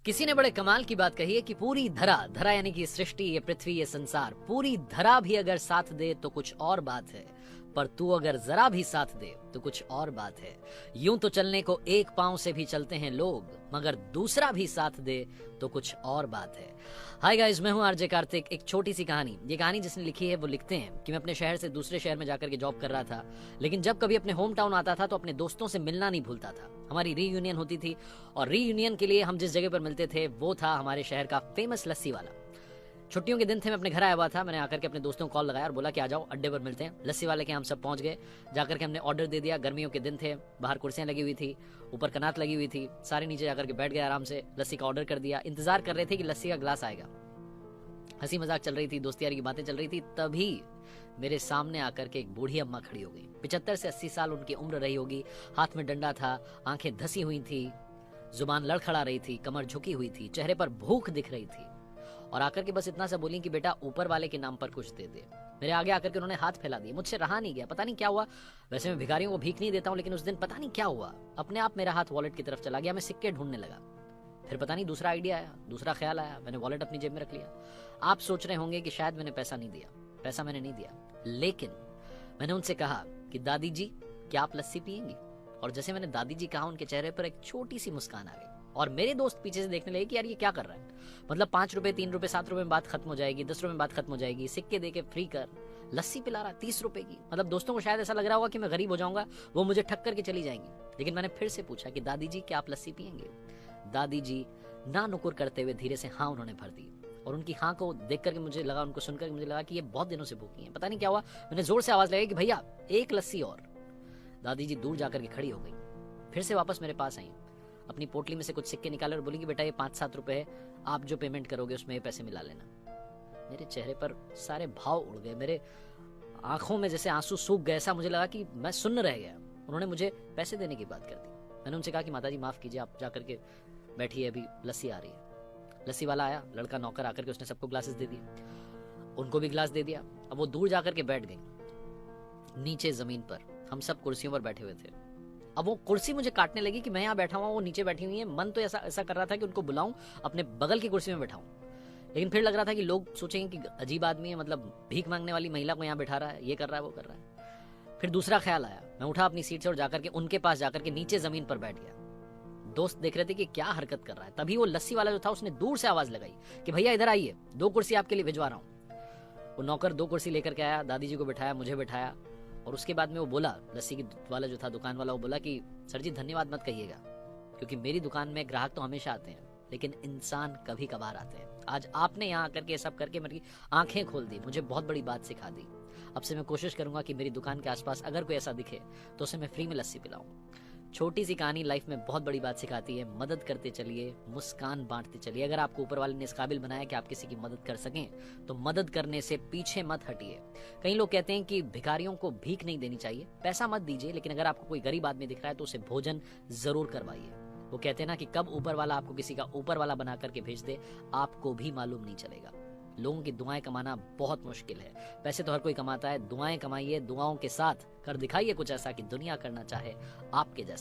किसी ने बड़े कमाल की बात कही है कि पूरी धरा धरा यानी कि सृष्टि, ये पृथ्वी, ये संसार, पूरी धरा भी अगर साथ दे तो कुछ और बात है, पर तू अगर जरा भी साथ दे तो कुछ और बात है। यूं तो चलने को एक पांव से भी चलते हैं लोग, मगर दूसरा भी साथ दे तो कुछ और बात है। हाय गाइस, मैं हूं आरजे कार्तिक। एक छोटी सी कहानी, ये कहानी जिसने लिखी है वो लिखते हैं कि मैं अपने शहर से दूसरे शहर में जाकर के जॉब कर रहा था, लेकिन जब कभी अपने होम टाउन आता था तो अपने दोस्तों से मिलना नहीं भूलता था। हमारी रीयूनियन होती थी और रीयूनियन के लिए हम जिस जगह पर मिलते थे वो था हमारे शहर का फेमस लस्सी वाला। छुट्टियों के दिन थे, मैं अपने घर आया हुआ था। मैंने आकर के अपने दोस्तों को कॉल लगाया और बोला कि आ जाओ अड्डे पर मिलते हैं। लस्सी वाले के हम सब पहुंच गए। जाकर के हमने ऑर्डर दे दिया। गर्मियों के दिन थे, बाहर कुर्सियां लगी हुई थी, ऊपर कनात लगी हुई थी। सारे नीचे जाकर के बैठ गए आराम से। लस्सी का ऑर्डर कर दिया। इंतजार कर रहे थे कि लस्सी का ग्लास आएगा। हंसी मजाक चल रही थी, दोस्ती यारी की बातें चल रही थी। तभी मेरे सामने आकर के एक बूढ़ी अम्मा खड़ी हो गई। 75 से 80 साल उनकी उम्र रही होगी। हाथ में डंडा था, आंखें धसी हुई थी, जुबान लड़खड़ा रही थी, कमर झुकी हुई थी, चेहरे पर भूख दिख रही थी और आकर के बस इतना सा बोली कि बेटा ऊपर वाले के नाम पर कुछ दे दे। मेरे आगे आकर के उन्होंने हाथ फैला दिए। मुझसे रहा नहीं गया, पता नहीं क्या हुआ। वैसे मैं भिखारियों को भीख नहीं देता हूँ, लेकिन उस दिन पता नहीं क्या हुआ, अपने आप मेरा हाथ वॉलेट की तरफ चला गया। मैं सिक्के ढूंढने लगा। फिर पता नहीं दूसरा आइडिया आया, दूसरा ख्याल आया। मैंने वॉलेट अपनी जेब में रख लिया। आप सोच रहे होंगे कि शायद मैंने पैसा नहीं दिया। पैसा मैंने नहीं दिया, लेकिन मैंने उनसे कहा कि दादी जी, क्या आप लस्सी पियेंगी? और जैसे मैंने दादी जी कहा, उनके चेहरे पर एक छोटी सी मुस्कान आ गई और मेरे दोस्त पीछे से देखने लगे कि यार ये क्या कर रहा है। मतलब 5 रुपए, 3 रुपए, 7 रुपए में बात खत्म हो जाएगी, 10 रुपए में बात खत्म हो जाएगी। सिक्के दे के फ्री कर लस्सी पिला रहा 30 रुपए की। मतलब दोस्तों को शायद ऐसा लग रहा होगा कि मैं गरीब हो जाऊंगा, वो मुझे ठक करके चली जाएंगी। लेकिन मैंने फिर से पूछा कि दादी जी, क्या आप लस्सी पियेंगे? दादी जी ना नुकुर करते हुए धीरे से हाँ उन्होंने भर दी। और उनकी हाँ को देख करके मुझे लगा, उनको सुनकर मुझे लगा कि ये बहुत दिनों से भूखी हैं। पता नहीं क्या हुआ, मैंने जोर से आवाज लगाई कि भैया एक लस्सी और। दादी जी दूर जाकर के खड़ी हो गई, फिर से वापस मेरे पास आई। अपनी पोटली में से कुछ सिक्के निकाले और बोली कि बेटा ये 5-7 रुपए है, आप जो पेमेंट करोगे उसमें ये पैसे मिला लेना। मेरे चेहरे पर सारे भाव उड़ गए, मेरे आंखों में जैसे आंसू सूख गए। ऐसा मुझे लगा कि मैं सुन्न रह गया। उन्होंने मुझे पैसे देने की बात कर दी। मैंने उनसे कहा कि माता जी माफ कीजिए, आप जाकर के बैठिए, अभी लस्सी आ रही है। लस्सी वाला आया, लड़का नौकर आकर के उसने सबको ग्लासेस दे दिए, उनको भी ग्लास दे दिया। अब वो दूर जाकर के बैठ गई नीचे जमीन पर। हम सब कुर्सियों पर बैठे हुए थे। अब वो कुर्सी मुझे काटने लगी कि मैं यहाँ बैठा हुआ, वो नीचे बैठी हुई है। मन तो ऐसा कर रहा था कि उनको बुलाऊं, अपने बगल की कुर्सी में बैठाऊं, लेकिन फिर लग रहा था कि लोग सोचेंगे कि अजीब आदमी है, मतलब भीख मांगने वाली महिला को यहाँ बैठा रहा है, ये कर रहा है, वो कर रहा है। फिर दूसरा ख्याल आया। मैं उठा अपनी सीट से और जाकर के उनके पास जाकर के नीचे जमीन पर बैठ गया। दोस्त देख रहे थे कि क्या हरकत कर रहा है। तभी वो लस्सी वाला जो था उसने दूर से आवाज लगाई कि भैया इधर आइए, 2 कुर्सी आपके लिए भिजवा रहा हूँ। वो नौकर 2 कुर्सी लेकर के आया, दादी जी को बिठाया, मुझे बिठाया और उसके बाद में वो बोला, लस्सी की वाला जो था, दुकान वाला, वो बोला कि सर जी धन्यवाद मत कहिएगा, क्योंकि मेरी दुकान में ग्राहक तो हमेशा आते हैं, लेकिन इंसान कभी कभार आते हैं। आज आपने यहाँ आकर के सब करके मेरी आंखें खोल दी, मुझे बहुत बड़ी बात सिखा दी। अब से मैं कोशिश करूंगा कि मेरी दुकान के आसपास अगर कोई ऐसा दिखे तो उसे मैं फ्री में लस्सी पिलाऊं। छोटी सी कहानी लाइफ में बहुत बड़ी बात सिखाती है। मदद करते चलिए, मुस्कान बांटते चलिए। अगर आपको ऊपर वाले ने इस काबिल बनाया कि आप किसी की मदद कर सकें तो मदद करने से पीछे मत हटिए। कई लोग कहते हैं कि भिखारियों को भीख नहीं देनी चाहिए, पैसा मत दीजिए, लेकिन अगर आपको कोई गरीब आदमी दिख रहा है तो उसे भोजन जरूर करवाइए। वो कहते हैं ना कि कब ऊपर वाला आपको किसी का ऊपर वाला बना करके भेज दे, आपको भी मालूम नहीं चलेगा। लोगों की दुआएं कमाना बहुत मुश्किल है। पैसे तो हर कोई कमाता है, दुआएं कमाइए, दुआओं के साथ कर दिखाइए कुछ ऐसा कि दुनिया करना चाहे आपके जैसा।